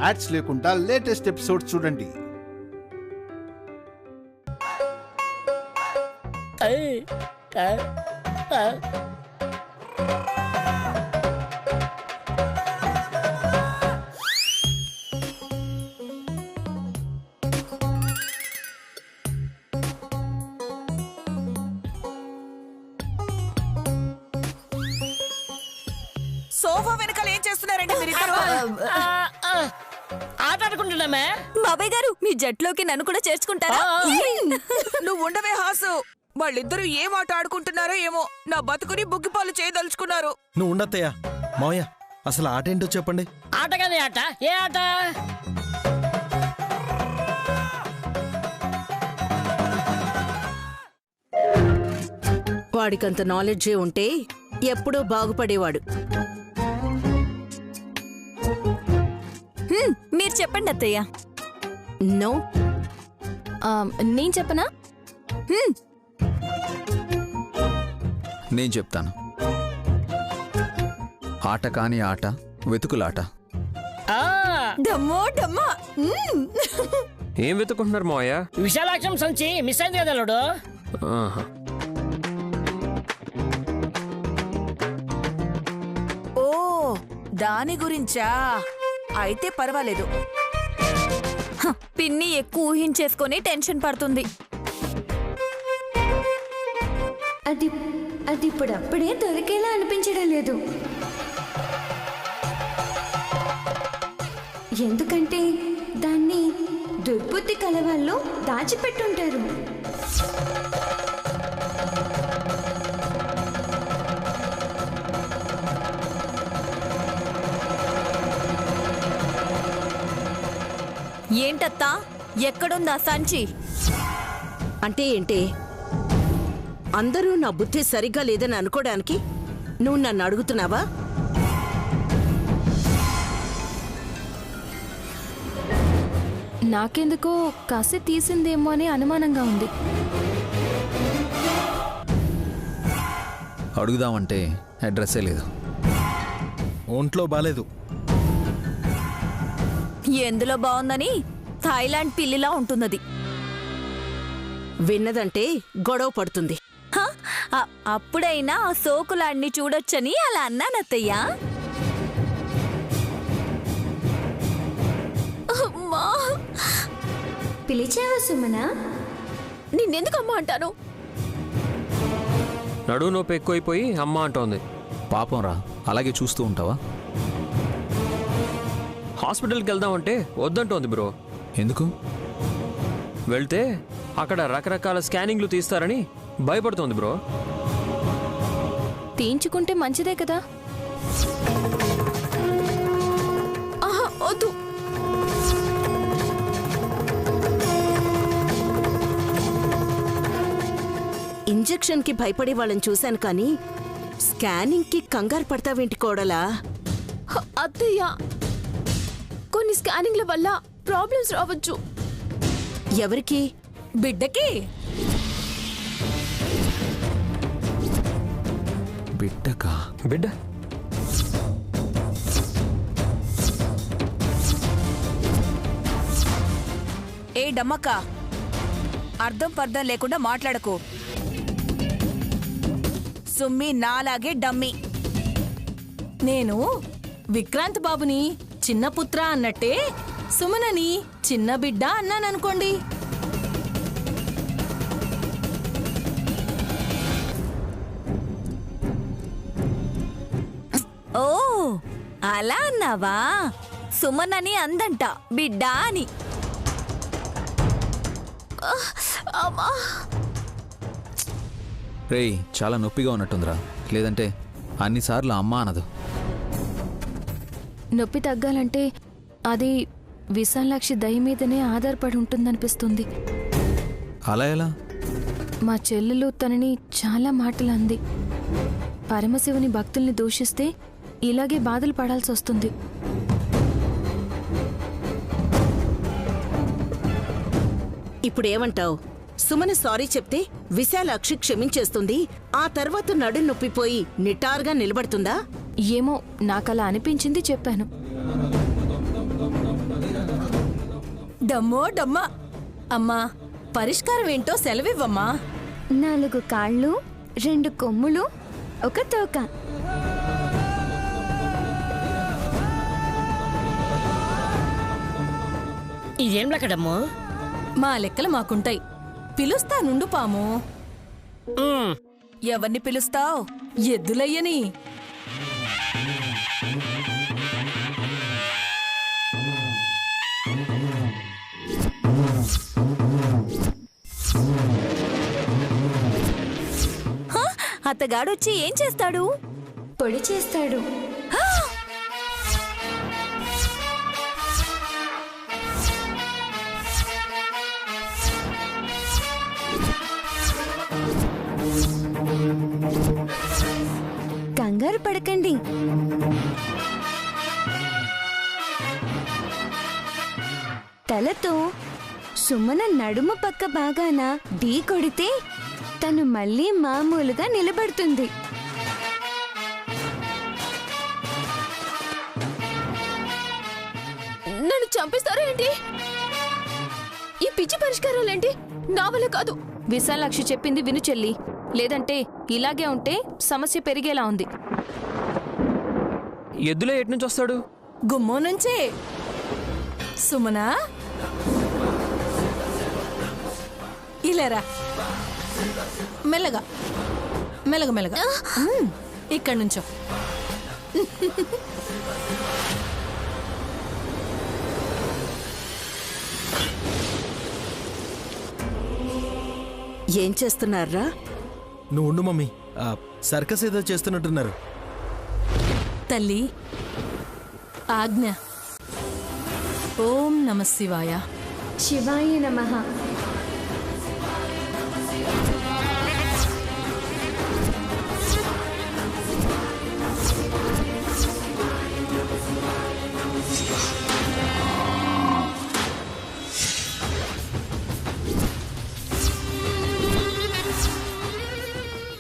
Ads లేకుండా latest episodes చూడండి. Sofa వెనకాల ఏం చేస్తున్నారండి మీరిద్దరు? ఆట ఆడుకుంటున్నామే. బాబాయ్ గారు, మీ జట్లోకి నన్ను కూడా చేర్చుకుంటారా? నువ్వు ఉండవే హాసు. వాళ్ళిద్దరూ ఏం ఆట ఆడుకుంటున్నారో ఏమో, నా బతుకుని బుగ్గిపాలు చేయదలుచుకున్నారు. నువ్వు ఉండత్తయ్యా. మావయ్య, అసలు ఆట ఏంటో చెప్పండి. ఆట కానీ ఆట. ఏ ఆట? వాడికంత నాలెడ్జే ఉంటే ఎప్పుడో బాగుపడేవాడు. మీరు చెప్పండి అత్తయ్య. నో, నేను చెప్పనా? నేను చెప్తాను. ఆట కాని ఆట వెతుకులాట. డమ్మో డమ్మా. ఏం వెతుకుంటున్నారు మావయ్య? విశాలాక్షం సంచి మిస్ అయింది కదా లోడు. ఓ, దాని గురించా? అయితే పర్వాలేదు. పిన్ని ఎక్కువ ఊహించేసుకొని టెన్షన్ పడుతుంది. అది ఇప్పుడప్పుడే దొరికేలా అనిపించడం లేదు. ఎందుకంటే దాన్ని దుర్బుద్ధి కలవాళ్ళు దాచిపెట్టుంటారు. ఏంటత్తా, ఎక్కడుందా సంచి? అంటే ఏంటి? అందరూ నా బుద్ధి సరిగ్గా లేదని అనుకోవడానికి నువ్వు నన్ను అడుగుతున్నావా? నాకెందుకో కసి తీసిందేమో అని అనుమానంగా ఉంది. అడుగుదామంటే అడ్రస్సే లేదు. ఒంట్లో బాలేదు. ఎందులో బాగుందని థాయిలాండ్ పిల్లిలా ఉంటున్నది. విన్నదంటే గొడవ పడుతుంది. అప్పుడైనా ఆ సోకులాడిని చూడొచ్చని అలా అన్నానత్తయ్యా. పిలిచావా సుమనా? నిన్నెందుకు అమ్మ అంటాను? నడువు నొప్పి ఎక్కువైపోయి అమ్మ అంటోంది. పాపం రా, అలాగే చూస్తూ ఉంటావా? హాస్పిటల్కి వెళ్దామంటే వద్దంటోంది బ్రో. ఎందుకు? వెళ్తే అక్కడ రకరకాల స్కానింగ్లు తీస్తారని భయపడుతోంది బ్రో. తీయించుకుంటే మంచిదే కదా. వద్దు. ఇంజెక్షన్కి భయపడే వాళ్ళని చూశాను కానీ స్కానింగ్కి కంగారు పడతావేంటి కోడలా? అత్తయ్య, కొన్ని స్కానింగ్ల వల్ల ప్రాబ్లమ్స్ రావచ్చు. ఎవరికి? బిడ్డకి. బిడ్డకా? బిడ్డ ఏ డమ్మక్క, అర్థం పర్థం లేకుండా మాట్లాడకు. సుమ్మి నాలాగే డమ్మి. నేను విక్రాంత్ బాబుని చిన్న పుత్ర అన్నట్టే సుమనని చిన్న బిడ్డ అన్నాననుకోండి. ఓ, అలా అన్నావా? సుమన్ అని అందంట, బిడ్డ అని. రేయ్, చాలా నొప్పిగా ఉన్నట్టుందిరా. లేదంటే అన్నిసార్లు అమ్మ అనదు. నొప్పి తగ్గాలంటే అది విశాలాక్షి దయ మీదనే ఆధారపడి ఉంటుందనిపిస్తుంది. అలా ఎలా? మా చెల్లెలు తనని చాలా మాటలు అంది. పరమశివుని భక్తుల్ని దూషిస్తే ఇలాగే బాధలు పడాల్సి వస్తుంది. ఇప్పుడేమంటావు? సుమన సారీ చెప్తే విశాలాక్షి క్షమించేస్తుంది. ఆ తర్వాత నడు నొప్పిపోయి నిటారుగా నిలబడుతుందా? ఏమో, నాకలా అనిపించింది, చెప్పాను. డమ్మో డమ్మా. అమ్మా, పరిష్కారం ఏంటో సెలవివ్వమ్మా. 4 కాళ్ళు, 2 కొమ్ములు, 1 తోక. ఇదేం లెక్కడమ్మో? మా లెక్కలు మాకుంటాయి. పిలుస్తానుండు పాము. ఎవరిని పిలుస్తావ్? ఎద్దులయ్యని. అత్తగాడొచ్చి ఏం చేస్తాడు? పొడి చేస్తాడు. కంగారు పడకండి. తలతో సుమన నడుము పక్క భాగాన ఢీ కొడితే తను మళ్ళీ మామూలుగా నిలబడుతుంది. నన్ను చంపిస్తారా ఏంటి? ఈ పిచ్చి పరిష్కారాలేంటి? నా వల్ల కాదు. విశాలాక్షి చెప్పింది విను చెల్లి, లేదంటే ఇలాగే ఉంటే సమస్య పెరిగేలా ఉంది. ఎద్దులే ఎట్నుంచి వస్తాడు? గుమ్మం నుంచే. సుమనా, ఇలారా. మెల్లగా మెల్లగా మెల్లగా. ఇక్కడి నుంచో. ఏం చేస్తున్నారా? నువ్వు ఉండు మమ్మీ, సర్కస్ ఏదో చేస్తున్నట్టున్నారు. తల్లి ఆజ్ఞ. ఓం నమ శివాయ. శివాయ నమః.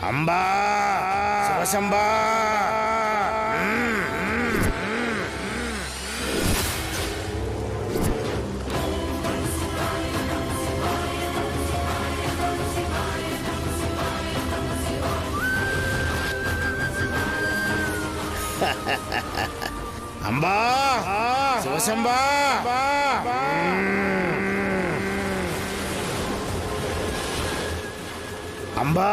అంబా శివశంబా. అంబా శివశంబా. అంబా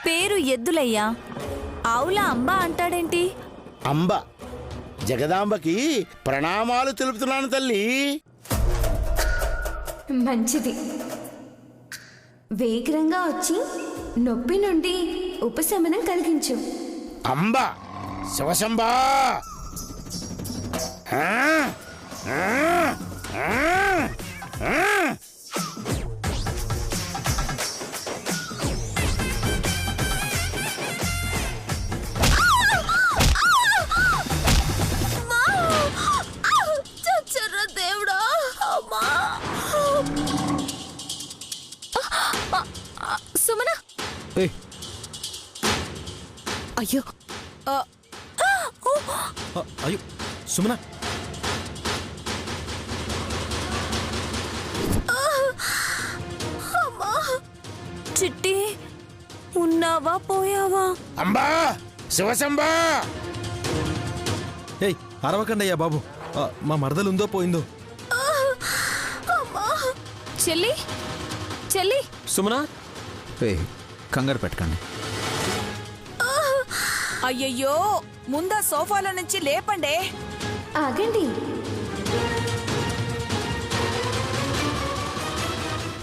పేరు ఎద్దులయ్యా, ఆవుల అంబ అంటాడేంటి? అంబ జగదాంబకి ప్రణామాలు తెలుపుతున్నాను తల్లి. మంచిది. వేగంగా వచ్చి నొప్పి నుండి ఉపశమనం కలిగించు. అంబ శివశంబా. దేవుడా, సుమన. అయ్యో, అయ్యో సుమన, చిట్టి ఉన్నావా పోయావా? అంబా శివశంబా. ఏయ్ అరవకండి అయ్యా బాబు, మా మరదలుందో పోయిందో. చెల్లి, చెల్లి. సుమనా, కంగారు పెట్టకండి. అయ్యయ్యో, ముందా సోఫాలో నుంచి లేపండే. ఆగండి.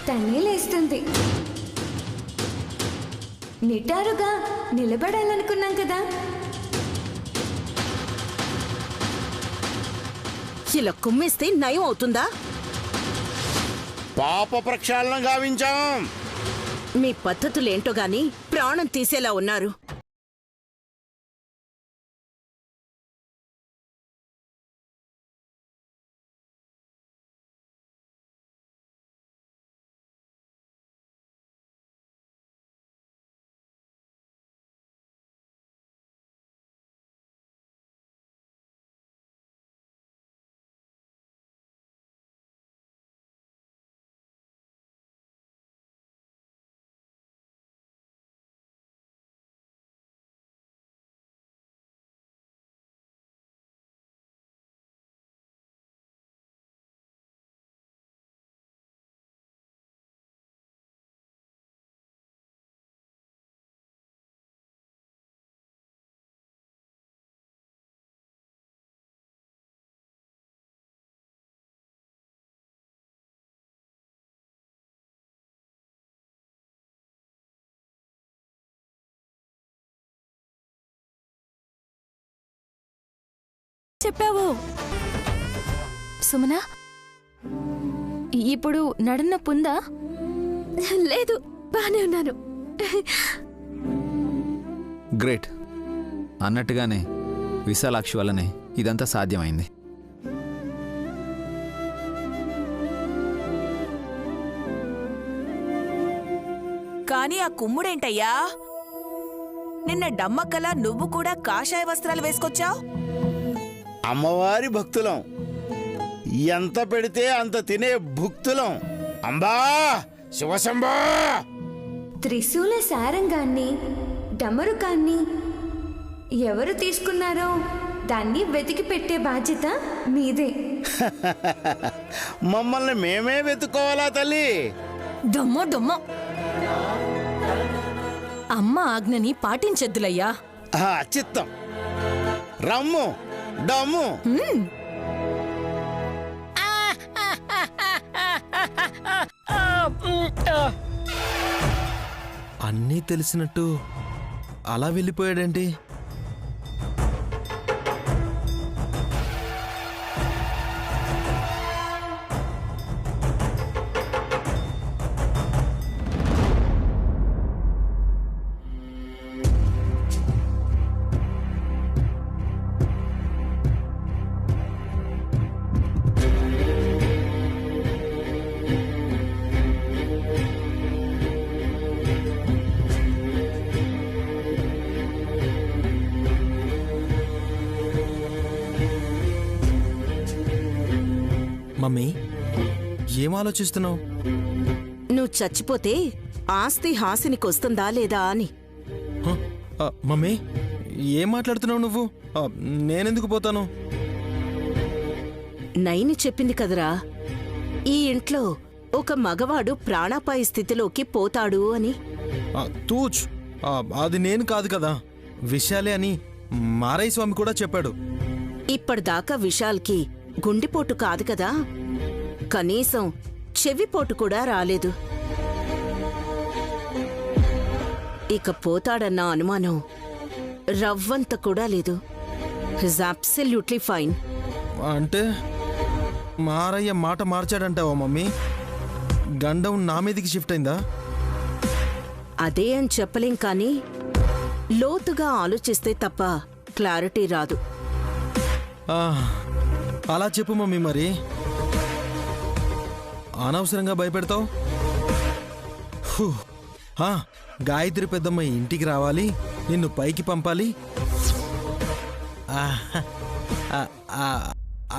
తనే లేస్తుంది. నిటారుగా నిలబడాలనుకున్నాం కదా. ఇలా కుమ్మేస్తే నయం అవుతుందా? పాప ప్రక్షాళన గావించాం. మీ పద్ధతులేంటో గాని ప్రాణం తీసేలా ఉన్నారు. చెప్పావు. సుమన, ఇప్పుడు నడునొప్పి ఉందా? లేదు, బానే ఉన్నాను. గ్రేట్. అన్నట్టుగానే విశాలాక్షి వల్లనే ఇదంతా సాధ్యమైంది. కానీ ఆ కుమ్ముడేంటయ్యా? నిన్న డమ్మక్కలా నువ్వు కూడా కాషాయ వస్త్రాలు వేసుకొచ్చావు. అమ్మవారి భక్తులం, ఎంత పెడితే అంత తినే భుక్తులం. అంబా శివశంభా. త్రిశూల సారంగాన్ని, డమరుకాన్ని ఎవరు తీసుకున్నారో దాన్ని వెతికి పెట్టే బాధ్యత మీదే. మమ్మల్ని మేమే వెతుక్కోవాలా తల్లి? దొమ్మో దొమ్మో. అమ్మ ఆజ్ఞని పాటించొద్దులయ్యా. చిత్తం. రమ్ము డమ్ము. అన్నీ తెలిసినట్టు అలా వెళ్ళిపోయాడేంటి? మమ్మీ, ఏం ఆలోచిస్తున్నావు? నువ్వు చచ్చిపోతే ఆస్తి హాసినికొస్తుందా లేదా అని. మమ్మీ, ఏం మాట్లాడుతున్నావు నువ్వు? నేనెందుకు పోతాను? నైని చెప్పింది కదరా, ఈ ఇంట్లో ఒక మగవాడు ప్రాణాపాయ స్థితిలోకి పోతాడు అని. తూచ్, అది నేను కాదు కదా, విశాలే అని మారయ్య స్వామి కూడా చెప్పాడు. ఇప్పటిదాకా విశాల్కి గుండెపోటు కాదు కదా, కనీసం చెవిపోటు కూడా రాలేదు. ఇక పోతాడన్న అనుమానం రవ్వంత కూడా లేదు. His absolutely fine. అంటే మారయ్య మాట మార్చాడంటావా మమ్మీ? గండం నా మీదికి షిఫ్ట్ అయిందా? అదే అని చెప్పలేం, కానీ లోతుగా ఆలోచిస్తే తప్ప క్లారిటీ రాదు. అలా చెప్పు మమ్మీ. మరి అనవసరంగా భయపెడతావు. గాయత్రి పెద్దమ్మ ఇంటికి రావాలి, నిన్ను పైకి పంపాలి.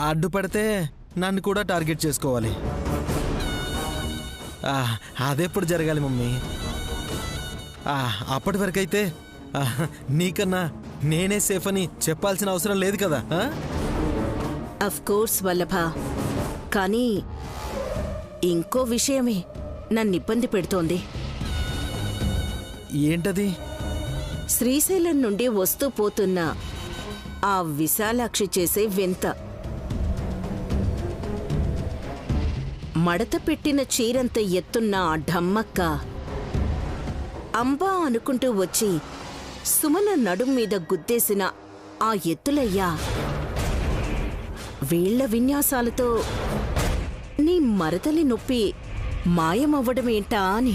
అడ్డుపడితే నన్ను కూడా టార్గెట్ చేసుకోవాలి. అదెప్పుడు జరగాలి మమ్మీ? అప్పటి వరకైతే నీకన్నా నేనే సేఫ్ అని చెప్పాల్సిన అవసరం లేదు కదా. అఫ్ కోర్స్ వల్లభ, కానీ ఇంకో విషయమే నన్ను ఇబ్బంది పెడుతోంది. ఏంటది? శ్రీశైలం నుండి వస్తూ పోతున్న ఆ విశాలాక్షి చేసే వింత. మడత పెట్టిన చీరంత ఎత్తున్న ఆ ఢమ్మక్క అంబా అనుకుంటూ వచ్చి సుమన నడుం మీద గుద్దేసిన ఆ ఎత్తులయ్యా, వీళ్ల విన్యాసాలతో నీ మరదలి నొప్పి మాయమవ్వడమేంటా అని.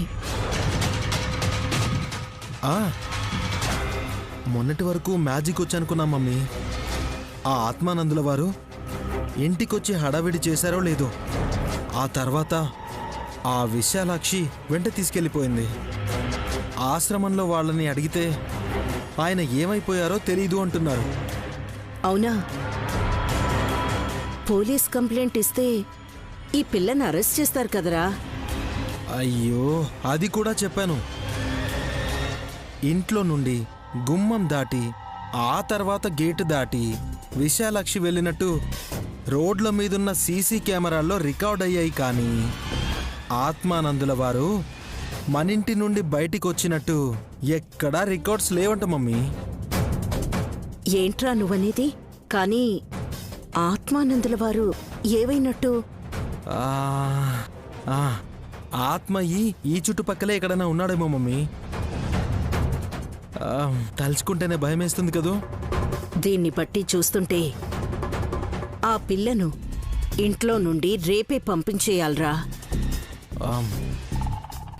మొన్నటి వరకు మ్యాజిక్ వచ్చనుకున్నా మమ్మీ. ఆ ఆత్మానందుల వారు ఇంటికొచ్చి హడావిడి చేశారో లేదో, ఆ తర్వాత ఆ విశాలాక్షి వెంట తీసుకెళ్ళిపోయింది. ఆశ్రమంలో వాళ్ళని అడిగితే ఆయన ఏమైపోయారో తెలీదు అంటున్నారు. అవునా? పోలీస్ కంప్లైంట్ ఇస్తే ఈ పిల్లని అరెస్ట్ చేస్తారు కదరా. అయ్యో, అది కూడా చెప్పాను. ఇంట్లో నుండి గుమ్మం దాటి ఆ తర్వాత గేటు దాటి విశాలాక్షి వెళ్ళినట్టు రోడ్ల మీదున్న సీసీ కెమెరాల్లో రికార్డ్ అయ్యాయి, కానీ ఆత్మానందుల వారు మనింటి నుండి బయటికి వచ్చినట్టు ఎక్కడా రికార్డ్స్ లేవంట మమ్మీ. ఏంట్రా నువ్వనేది? కానీ ఆత్మానందుల వారు ఏవైనట్టు? ఆత్మ ఈ చుట్టుపక్కలే ఎక్కడైనా ఉన్నాడేమో మమ్మీ. తలుచుకుంటేనే భయమేస్తుంది కదూ. దీన్ని బట్టి చూస్తుంటే ఆ పిల్లను ఇంట్లో నుండి రేపే పంపించేయాలరా.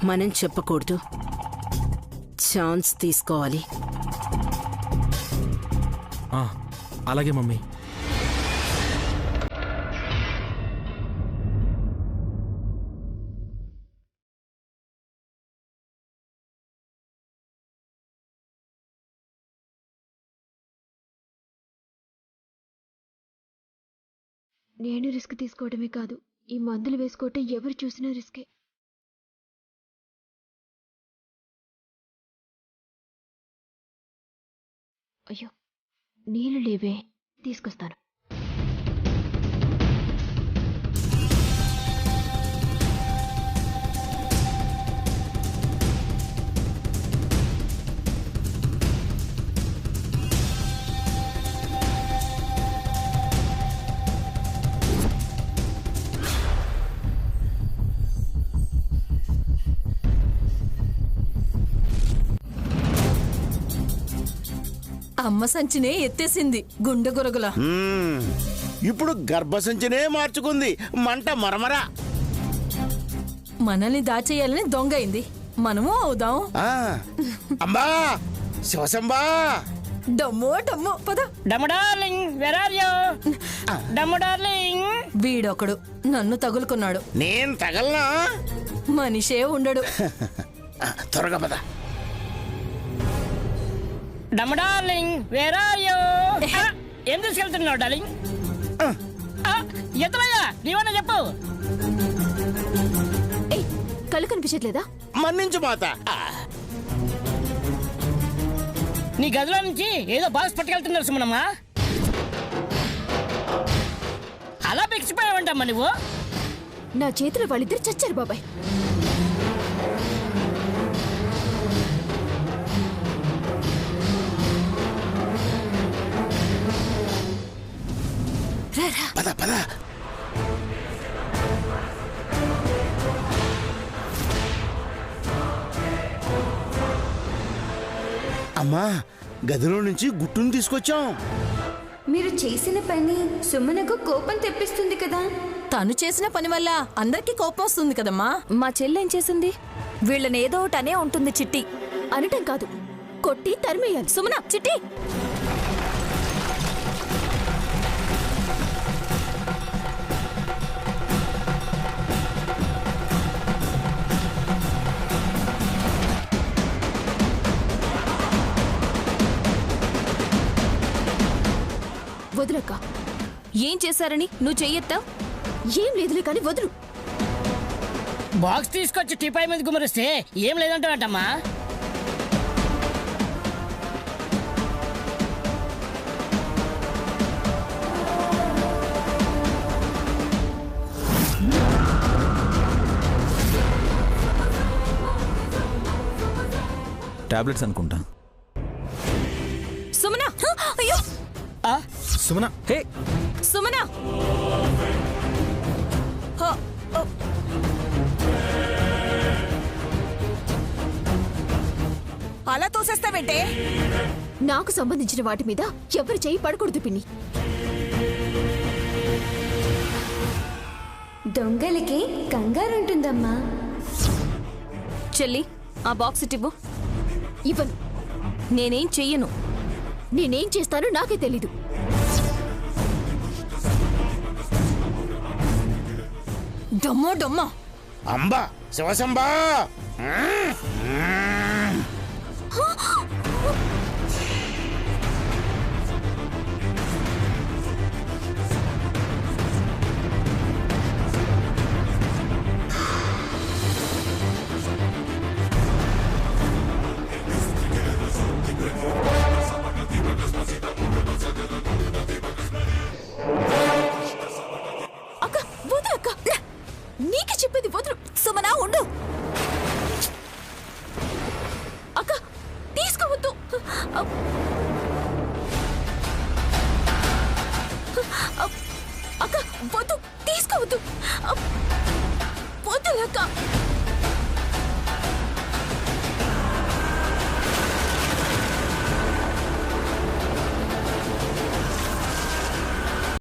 మనం చెప్పకూడదు, ఛాన్స్ తీసుకోవాలి. అలాగే మమ్మీ. నేను రిస్క్ తీసుకోవడమే కాదు, ఈ మందులు వేసుకోవటం ఎవరు చూసినా రిస్కే. అయ్యో, నీళ్ళు లేవే, తీసుకొస్తాను. అమ్మ సంచినే ఎత్తేసింది గుండె గురగుల. ఇప్పుడు గర్భసంచినే మార్చుకుంది, మంట మరమర. మనల్ని దాచేయాలని దొంగైంది, మనము అవుదాం. అమ్మా శివశంబా, డమ్మో డమ్మో పద. వీడొకడు నన్ను తగులుకున్నాడు. నేను తగలనా? మనిషే ఉండడు. త్వరగా పద. Darling, where are you? ఏం తీసుకెళ్తున్నావు డార్లింగ్? ఎత్తలయ్యా, నీవన్నా చెప్పు. కళ్ళు కనిపించట్లేదా? మన్నించు మాత. నీ గదిలో నుంచి ఏదో బాక్స్ పట్టుకెళ్తున్నారు సుమనమ్మా. అలా బిగిసిపోయావంటమ్మా నువ్వు. నా చేతిలో వాళ్ళిద్దరు చచ్చారు బాబాయ్. పద పద. అమ్మా, గదిలో నుంచి గుట్టును తీసుకొచ్చాం. మీరు చేసిన పని సుమనకు కోపం తెప్పిస్తుంది కదా. తను చేసిన పని వల్ల అందరికీ కోపం వస్తుంది కదమ్మా. మా చెల్లెం చేసింది? వీళ్ళని ఏదో ఒకటనే ఉంటుంది చిట్టి. అనటం కాదు, కొట్టి తరిమేయాలి. సుమన, చిట్టి. వదులక్క. ఏం చేశారని నువ్వు చెయ్యొత్తావు? ఏం లేదులే కానీ వదులు. బాక్స్ తీసుకొచ్చి టీపాయ్ మీద గుమరిస్తే ఏం లేదంటావటమ్మా. టాబ్లెట్స్ అనుకుంటా. సుమన, అయ్యో సుమన, హే సుమన. అలా తోసేస్తావేంటే? నాకు సంబంధించిన వాటి మీద ఎవరు చేయి పడకూడదు పిన్ని. దొంగలకి కంగారుంటుందమ్మా. చెల్లి, ఆ బాక్స్ ఇవ్వు. ఇవ్వను. నేనేం చెయ్యను. నేనేం చేస్తానో నాకే తెలీదు. డమ్మో డమ్మా. అంబా శివశంబా. అక్క వదులు. అక్క నీకే చెప్పేది వదులు. సుమనా ఉండు. అక్క తీసుకోవద్దు. అక్క వద్దు, తీసుకోవద్దు. వద్దు అక్క.